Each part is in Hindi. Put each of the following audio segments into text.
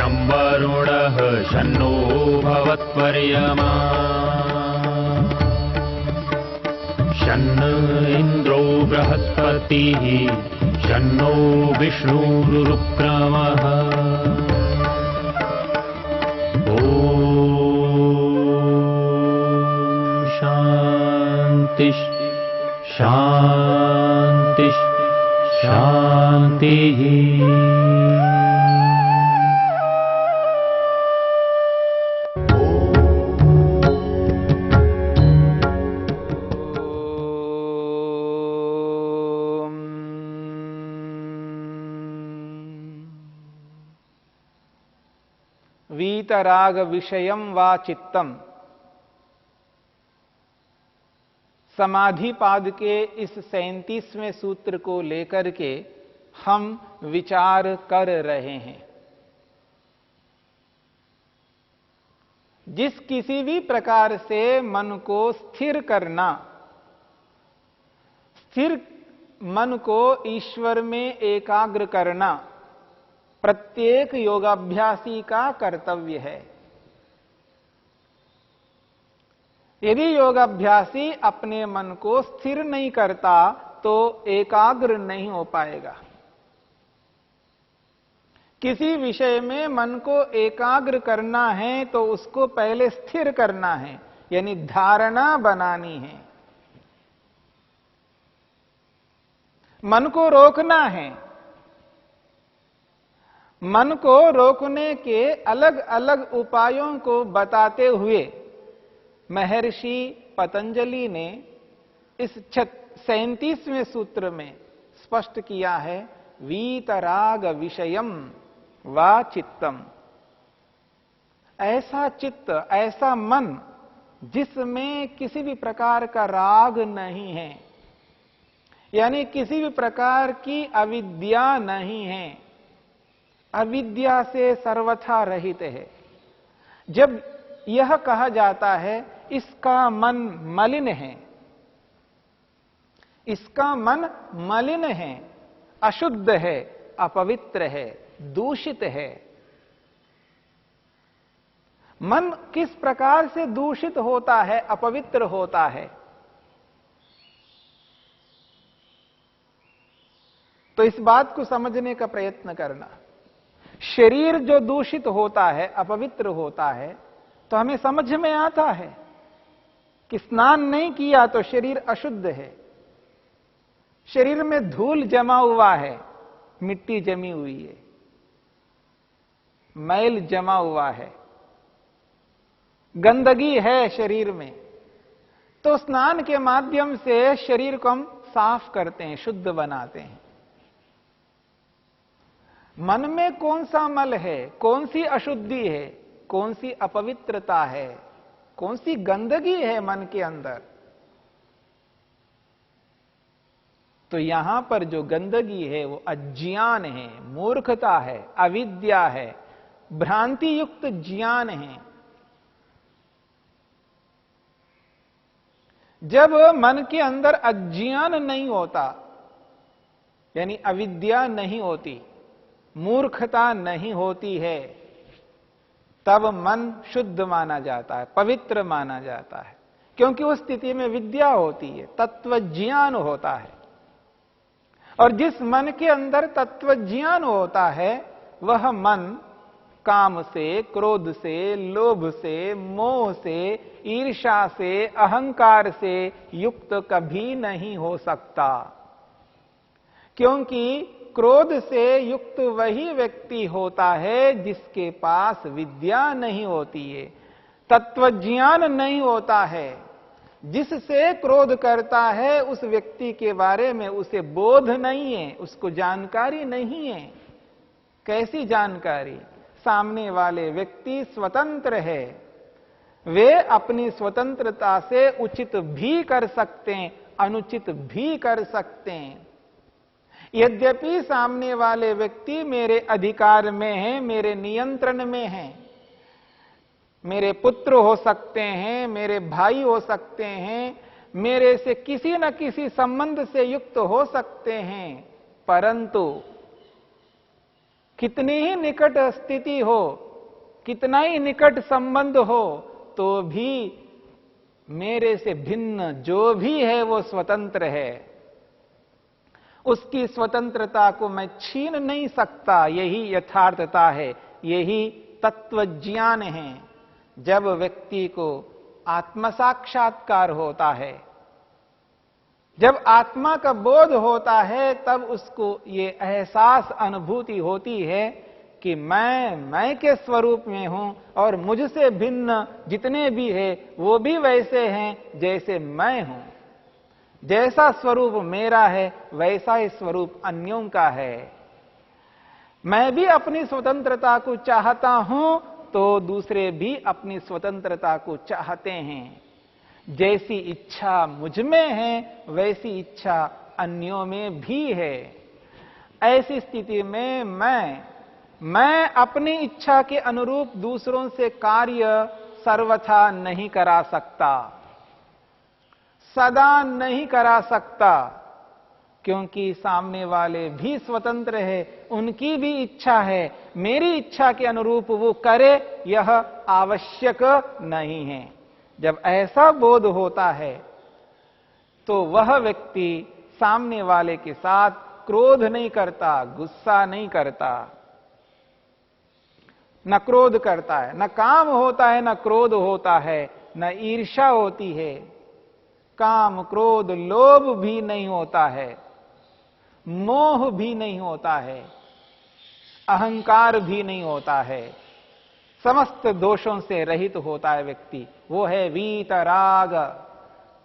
शं वरुणः शन्नो भवत्वर्यमा शन्न इन्द्रो बृहस्पतिः शन्नो विष्णुरुक्रमः ॐ शान्ति शान्ति शान्तिः। वीतराग विषयम वा चित्तम, समाधिपाद के इस 37वें सूत्र को लेकर के हम विचार कर रहे हैं। जिस किसी भी प्रकार से मन को स्थिर करना, स्थिर मन को ईश्वर में एकाग्र करना प्रत्येक योगाभ्यासी का कर्तव्य है। यदि योगाभ्यासी अपने मन को स्थिर नहीं करता तो एकाग्र नहीं हो पाएगा। किसी विषय में मन को एकाग्र करना है तो उसको पहले स्थिर करना है, यानी धारणा बनानी है। मन को रोकना है। मन को रोकने के अलग अलग उपायों को बताते हुए महर्षि पतंजलि ने इस 37वें सूत्र में स्पष्ट किया है, वीतराग विषयम वा चित्तम। ऐसा चित्त, ऐसा मन जिसमें किसी भी प्रकार का राग नहीं है, यानी किसी भी प्रकार की अविद्या नहीं है, अविद्या से सर्वथा रहित है। जब यह कहा जाता है इसका मन मलिन है, इसका मन मलिन है, अशुद्ध है, अपवित्र है, दूषित है। मन किस प्रकार से दूषित होता है, अपवित्र होता है? तो इस बात को समझने का प्रयत्न करना। शरीर जो दूषित होता है, अपवित्र होता है, तो हमें समझ में आता है कि स्नान नहीं किया तो शरीर अशुद्ध है। शरीर में धूल जमा हुआ है, मिट्टी जमी हुई है, मैल जमा हुआ है, गंदगी है शरीर में, तो स्नान के माध्यम से शरीर को हम साफ करते हैं, शुद्ध बनाते हैं। मन में कौन सा मल है, कौन सी अशुद्धि है, कौन सी अपवित्रता है, कौन सी गंदगी है मन के अंदर? तो यहां पर जो गंदगी है वो अज्ञान है, मूर्खता है, अविद्या है, भ्रांति युक्त ज्ञान है। जब मन के अंदर अज्ञान नहीं होता, यानी अविद्या नहीं होती, मूर्खता नहीं होती है, तब मन शुद्ध माना जाता है, पवित्र माना जाता है। क्योंकि उस स्थिति में विद्या होती है, तत्व ज्ञान होता है। और जिस मन के अंदर तत्व ज्ञान होता है वह मन काम से, क्रोध से, लोभ से, मोह से, ईर्ष्या से, अहंकार से युक्त कभी नहीं हो सकता। क्योंकि क्रोध से युक्त वही व्यक्ति होता है जिसके पास विद्या नहीं होती है, तत्वज्ञान नहीं होता है। जिससे क्रोध करता है उस व्यक्ति के बारे में उसे बोध नहीं है, उसको जानकारी नहीं है। कैसी जानकारी? सामने वाले व्यक्ति स्वतंत्र है, वे अपनी स्वतंत्रता से उचित भी कर सकते हैं, अनुचित भी कर सकते हैं। यद्यपि सामने वाले व्यक्ति मेरे अधिकार में है, मेरे नियंत्रण में है, मेरे पुत्र हो सकते हैं, मेरे भाई हो सकते हैं, मेरे से किसी न किसी संबंध से युक्त हो सकते हैं, परंतु कितनी ही निकट स्थिति हो, कितना ही निकट संबंध हो, तो भी मेरे से भिन्न जो भी है वो स्वतंत्र है। उसकी स्वतंत्रता को मैं छीन नहीं सकता। यही यथार्थता है, यही तत्व ज्ञान है। जब व्यक्ति को आत्म साक्षात्कार होता है, जब आत्मा का बोध होता है, तब उसको ये एहसास अनुभूति होती है कि मैं के स्वरूप में हूं और मुझसे भिन्न जितने भी हैं वो भी वैसे हैं जैसे मैं हूं। जैसा स्वरूप मेरा है वैसा ही स्वरूप अन्यों का है। मैं भी अपनी स्वतंत्रता को चाहता हूं तो दूसरे भी अपनी स्वतंत्रता को चाहते हैं। जैसी इच्छा मुझ में है वैसी इच्छा अन्यों में भी है। ऐसी स्थिति में मैं अपनी इच्छा के अनुरूप दूसरों से कार्य सर्वथा नहीं करा सकता, सदा नहीं करा सकता, क्योंकि सामने वाले भी स्वतंत्र है, उनकी भी इच्छा है। मेरी इच्छा के अनुरूप वो करे यह आवश्यक नहीं है। जब ऐसा बोध होता है तो वह व्यक्ति सामने वाले के साथ क्रोध नहीं करता, गुस्सा नहीं करता, न क्रोध करता है, न काम होता है, न क्रोध होता है, न ईर्ष्या होती है, काम क्रोध लोभ भी नहीं होता है, मोह भी नहीं होता है, अहंकार भी नहीं होता है। समस्त दोषों से रहित होता है व्यक्ति। वो है वीतराग,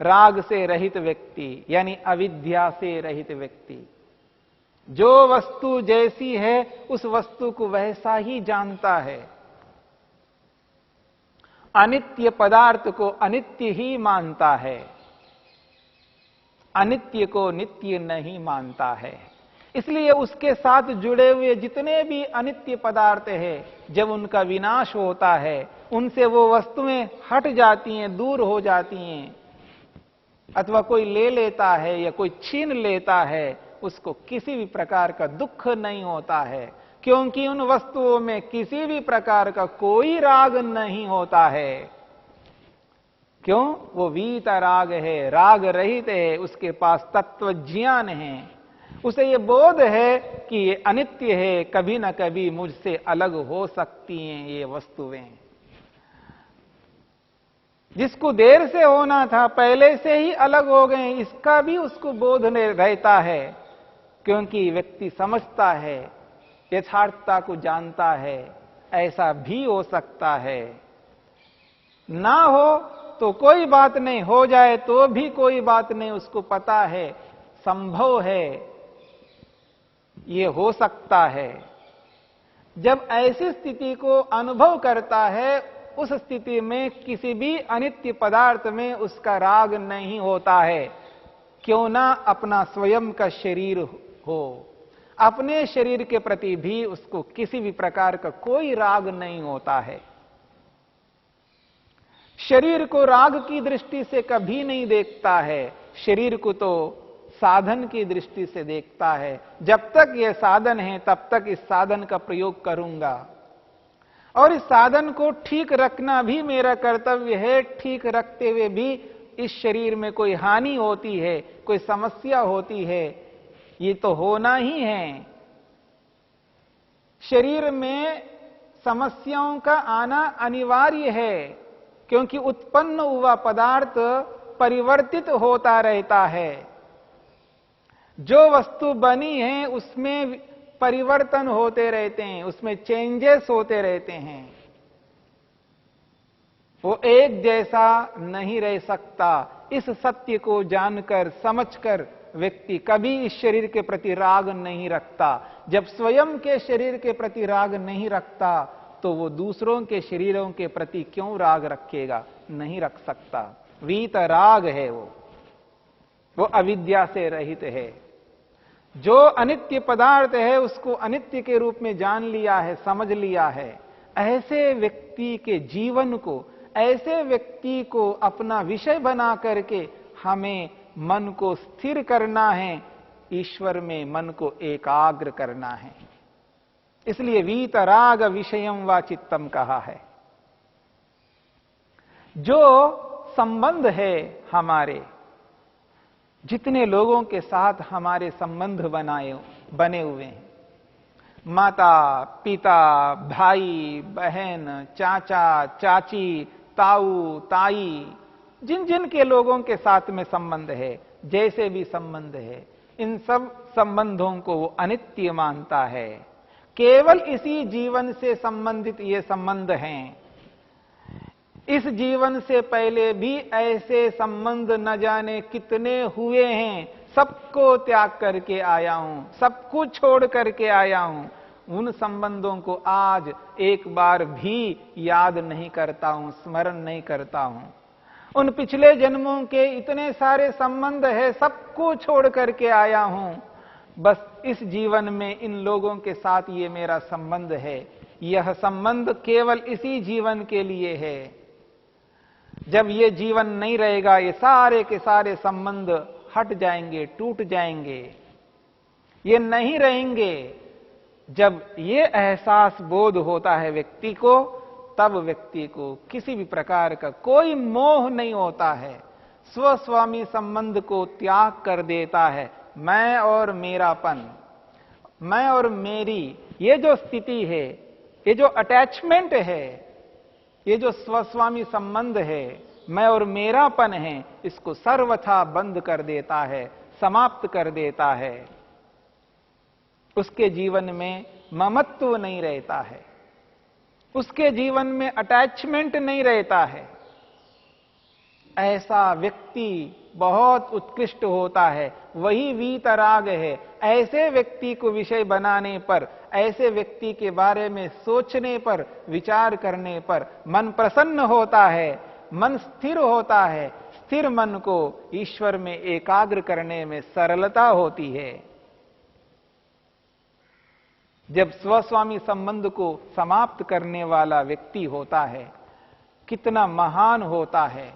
राग से रहित व्यक्ति, यानी अविद्या से रहित व्यक्ति। जो वस्तु जैसी है उस वस्तु को वैसा ही जानता है। अनित्य पदार्थ को अनित्य ही मानता है, अनित्य को नित्य नहीं मानता है। इसलिए उसके साथ जुड़े हुए जितने भी अनित्य पदार्थ हैं, जब उनका विनाश होता है उनसे वो वस्तुएं हट जाती हैं, दूर हो जाती हैं, अथवा कोई ले लेता है या कोई छीन लेता है, उसको किसी भी प्रकार का दुख नहीं होता है, क्योंकि उन वस्तुओं में किसी भी प्रकार का कोई राग नहीं होता है। क्यों? वो वीतराग है, राग रहित है, उसके पास तत्व ज्ञान है। उसे ये बोध है कि ये अनित्य है, कभी ना कभी मुझसे अलग हो सकती हैं ये वस्तुएं। जिसको देर से होना था पहले से ही अलग हो गए, इसका भी उसको बोध रहता है, क्योंकि व्यक्ति समझता है, यथार्थता को जानता है, ऐसा भी हो सकता है। ना हो तो कोई बात नहीं, हो जाए तो भी कोई बात नहीं, उसको पता है, संभव है, ये हो सकता है। जब ऐसी स्थिति को अनुभव करता है, उस स्थिति में किसी भी अनित्य पदार्थ में उसका राग नहीं होता है। क्यों ना अपना स्वयं का शरीर हो, अपने शरीर के प्रति भी उसको किसी भी प्रकार का कोई राग नहीं होता है। शरीर को राग की दृष्टि से कभी नहीं देखता है, शरीर को तो साधन की दृष्टि से देखता है। जब तक यह साधन है तब तक इस साधन का प्रयोग करूंगा, और इस साधन को ठीक रखना भी मेरा कर्तव्य है। ठीक रखते हुए भी इस शरीर में कोई हानि होती है, कोई समस्या होती है, ये तो होना ही है। शरीर में समस्याओं का आना अनिवार्य है, क्योंकि उत्पन्न हुआ पदार्थ परिवर्तित होता रहता है। जो वस्तु बनी है उसमें परिवर्तन होते रहते हैं, उसमें चेंजेस होते रहते हैं। वो एक जैसा नहीं रह सकता। इस सत्य को जानकर समझकर व्यक्ति कभी इस शरीर के प्रति राग नहीं रखता। जब स्वयं के शरीर के प्रति राग नहीं रखता तो वो दूसरों के शरीरों के प्रति क्यों राग रखेगा? नहीं रख सकता। वीतराग है वो अविद्या से रहित है। जो अनित्य पदार्थ है उसको अनित्य के रूप में जान लिया है, समझ लिया है। ऐसे व्यक्ति के जीवन को, ऐसे व्यक्ति को अपना विषय बना करके हमें मन को स्थिर करना है, ईश्वर में मन को एकाग्र करना है। इसलिए वीतराग विषयम वा चित्तम कहा है। जो संबंध है हमारे, जितने लोगों के साथ हमारे संबंध बने हुए हैं, माता पिता, भाई बहन, चाचा चाची, ताऊ ताई, जिन जिन के लोगों के साथ में संबंध है, जैसे भी संबंध है, इन सब संबंधों को वो अनित्य मानता है। केवल इसी जीवन से संबंधित ये संबंध हैं। इस जीवन से पहले भी ऐसे संबंध न जाने कितने हुए हैं। सबको त्याग करके आया हूं, सब कुछ छोड़ करके आया हूं। उन संबंधों को आज एक बार भी याद नहीं करता हूं, स्मरण नहीं करता हूं। उन पिछले जन्मों के इतने सारे संबंध है, सबको छोड़ करके आया हूं। बस इस जीवन में इन लोगों के साथ ये मेरा संबंध है। यह संबंध केवल इसी जीवन के लिए है। जब ये जीवन नहीं रहेगा, ये सारे के सारे संबंध हट जाएंगे, टूट जाएंगे, ये नहीं रहेंगे। जब ये एहसास बोध होता है व्यक्ति को, तब व्यक्ति को किसी भी प्रकार का कोई मोह नहीं होता है। स्वस्वामी संबंध को त्याग कर देता है। मैं और मेरापन, मैं और मेरी, ये जो स्थिति है, ये जो अटैचमेंट है, ये जो स्वस्वामी संबंध है, मैं और मेरापन है, इसको सर्वथा बंद कर देता है, समाप्त कर देता है। उसके जीवन में ममत्व नहीं रहता है, उसके जीवन में अटैचमेंट नहीं रहता है। ऐसा व्यक्ति बहुत उत्कृष्ट होता है, वही वीतराग है। ऐसे व्यक्ति को विषय बनाने पर, ऐसे व्यक्ति के बारे में सोचने पर, विचार करने पर मन प्रसन्न होता है, मन स्थिर होता है। स्थिर मन को ईश्वर में एकाग्र करने में सरलता होती है। जब स्वस्वामी संबंध को समाप्त करने वाला व्यक्ति होता है, कितना महान होता है।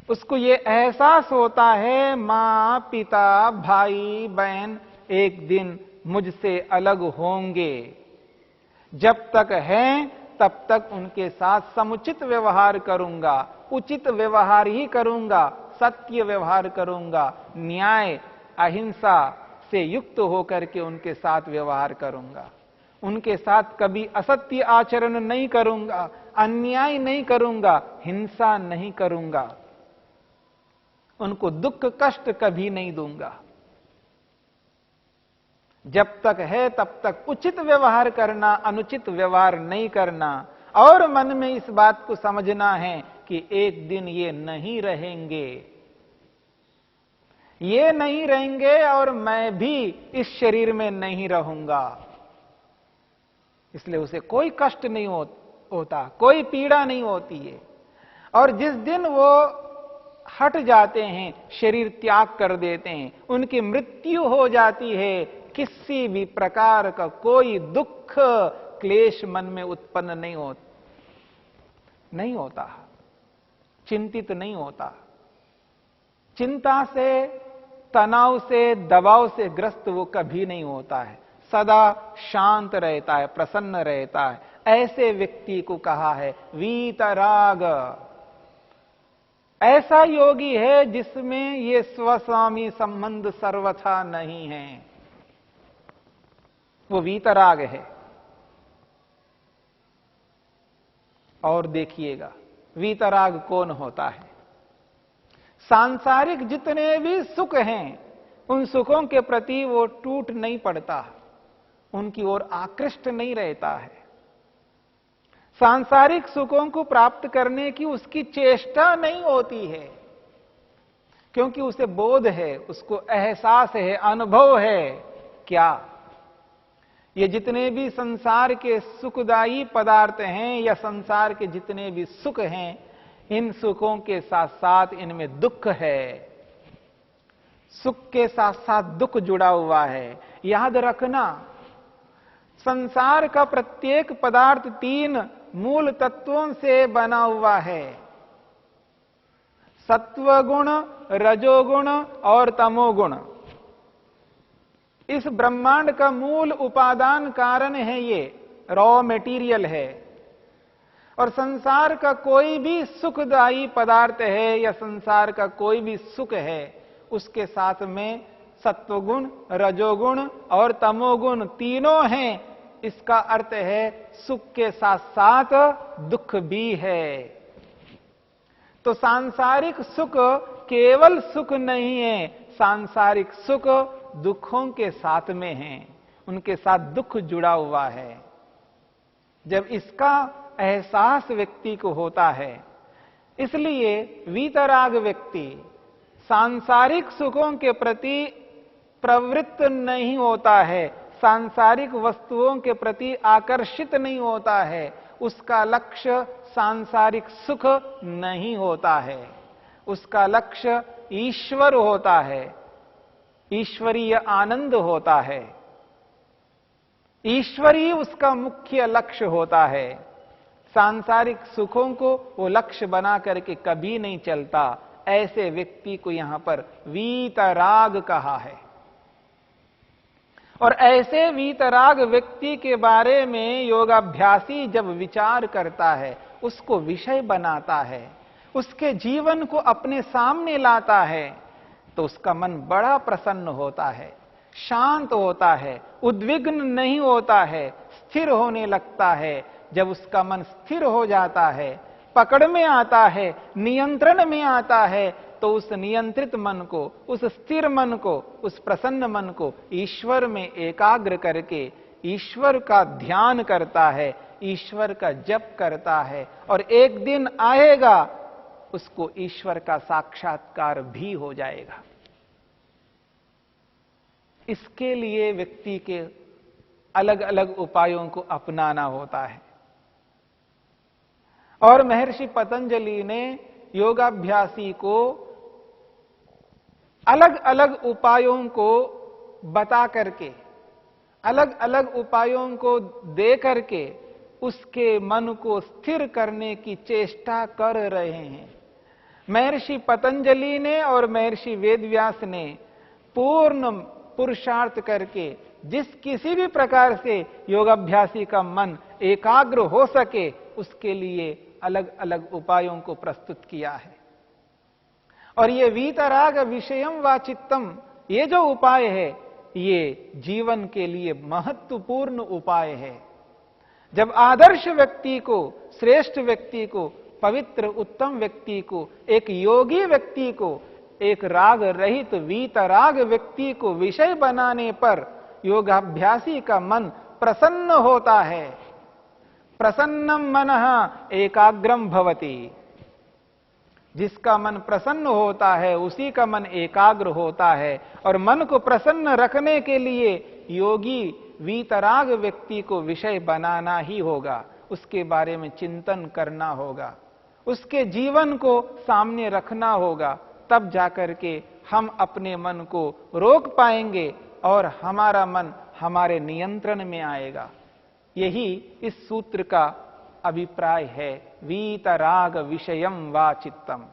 उसको ये एहसास होता है, मां पिता भाई बहन एक दिन मुझसे अलग होंगे। जब तक हैं तब तक उनके साथ समुचित व्यवहार करूंगा, उचित व्यवहार ही करूंगा, सत्य व्यवहार करूंगा, न्याय अहिंसा से युक्त होकर के उनके साथ व्यवहार करूंगा। उनके साथ कभी असत्य आचरण नहीं करूंगा, अन्याय नहीं करूंगा, हिंसा नहीं करूंगा, उनको दुख कष्ट कभी नहीं दूंगा। जब तक है तब तक उचित व्यवहार करना, अनुचित व्यवहार नहीं करना। और मन में इस बात को समझना है कि एक दिन ये नहीं रहेंगे, ये नहीं रहेंगे और मैं भी इस शरीर में नहीं रहूंगा। इसलिए उसे कोई कष्ट नहीं होता, कोई पीड़ा नहीं होती है। और जिस दिन वो हट जाते हैं, शरीर त्याग कर देते हैं, उनकी मृत्यु हो जाती है, किसी भी प्रकार का कोई दुख क्लेश मन में उत्पन्न नहीं होता, चिंतित नहीं होता। चिंता से, तनाव से, दबाव से ग्रस्त वो कभी नहीं होता है, सदा शांत रहता है, प्रसन्न रहता है। ऐसे व्यक्ति को कहा है वीतराग। ऐसा योगी है जिसमें ये स्वस्वामी संबंध सर्वथा नहीं है, वो वीतराग है। और देखिएगा वीतराग कौन होता है। सांसारिक जितने भी सुख हैं, उन सुखों के प्रति वो टूट नहीं पड़ता, उनकी ओर आकृष्ट नहीं रहता है। सांसारिक सुखों को प्राप्त करने की उसकी चेष्टा नहीं होती है, क्योंकि उसे बोध है, उसको एहसास है, अनुभव है। क्या ये जितने भी संसार के सुखदायी पदार्थ हैं या संसार के जितने भी सुख हैं, इन सुखों के साथ साथ इनमें दुख है। सुख के साथ साथ दुख जुड़ा हुआ है। याद रखना, संसार का प्रत्येक पदार्थ 3 मूल तत्वों से बना हुआ है, सत्वगुण, रजोगुण और तमोगुण। इस ब्रह्मांड का मूल उपादान कारण है, ये रॉ मटेरियल है। और संसार का कोई भी सुखदायी पदार्थ है या संसार का कोई भी सुख है, उसके साथ में सत्वगुण, रजोगुण और तमोगुण तीनों हैं। इसका अर्थ है सुख के साथ साथ दुख भी है। तो सांसारिक सुख केवल सुख नहीं है, सांसारिक सुख दुखों के साथ में है, उनके साथ दुख जुड़ा हुआ है। जब इसका एहसास व्यक्ति को होता है, इसलिए वीतराग व्यक्ति सांसारिक सुखों के प्रति प्रवृत्त नहीं होता है, सांसारिक वस्तुओं के प्रति आकर्षित नहीं होता है, उसका लक्ष्य सांसारिक सुख नहीं होता है, उसका लक्ष्य ईश्वर होता है, ईश्वरीय आनंद होता है, ईश्वरीय उसका मुख्य लक्ष्य होता है। सांसारिक सुखों को वो लक्ष्य बना करके कभी नहीं चलता। ऐसे व्यक्ति को यहां पर वीतराग कहा है। और ऐसे वीतराग व्यक्ति के बारे में योगाभ्यासी जब विचार करता है, उसको विषय बनाता है, उसके जीवन को अपने सामने लाता है, तो उसका मन बड़ा प्रसन्न होता है, शांत होता है, उद्विग्न नहीं होता है, स्थिर होने लगता है। जब उसका मन स्थिर हो जाता है, पकड़ में आता है, नियंत्रण में आता है, तो उस नियंत्रित मन को, उस स्थिर मन को, उस प्रसन्न मन को ईश्वर में एकाग्र करके ईश्वर का ध्यान करता है, ईश्वर का जप करता है, और एक दिन आएगा उसको ईश्वर का साक्षात्कार भी हो जाएगा। इसके लिए व्यक्ति के अलग अलग उपायों को अपनाना होता है। और महर्षि पतंजलि ने योगाभ्यासी को अलग अलग उपायों को बता करके, अलग अलग उपायों को दे करके उसके मन को स्थिर करने की चेष्टा कर रहे हैं। महर्षि पतंजलि ने और महर्षि वेदव्यास ने पूर्ण पुरुषार्थ करके जिस किसी भी प्रकार से योगाभ्यासी का मन एकाग्र हो सके, उसके लिए अलग अलग उपायों को प्रस्तुत किया है। और ये वीतराग विषयम वा चित्तम, ये जो उपाय है, ये जीवन के लिए महत्वपूर्ण उपाय है। जब आदर्श व्यक्ति को, श्रेष्ठ व्यक्ति को, पवित्र उत्तम व्यक्ति को, एक योगी व्यक्ति को, एक राग रहित वीतराग व्यक्ति को विषय बनाने पर योगाभ्यासी का मन प्रसन्न होता है। प्रसन्नम मनः एकाग्रम भवति। जिसका मन प्रसन्न होता है उसी का मन एकाग्र होता है। और मन को प्रसन्न रखने के लिए योगी वीतराग व्यक्ति को विषय बनाना ही होगा, उसके बारे में चिंतन करना होगा, उसके जीवन को सामने रखना होगा। तब जाकर के हम अपने मन को रोक पाएंगे और हमारा मन हमारे नियंत्रण में आएगा। यही इस सूत्र का अभिप्राय है, वीतराग विषयम वा चित्तम।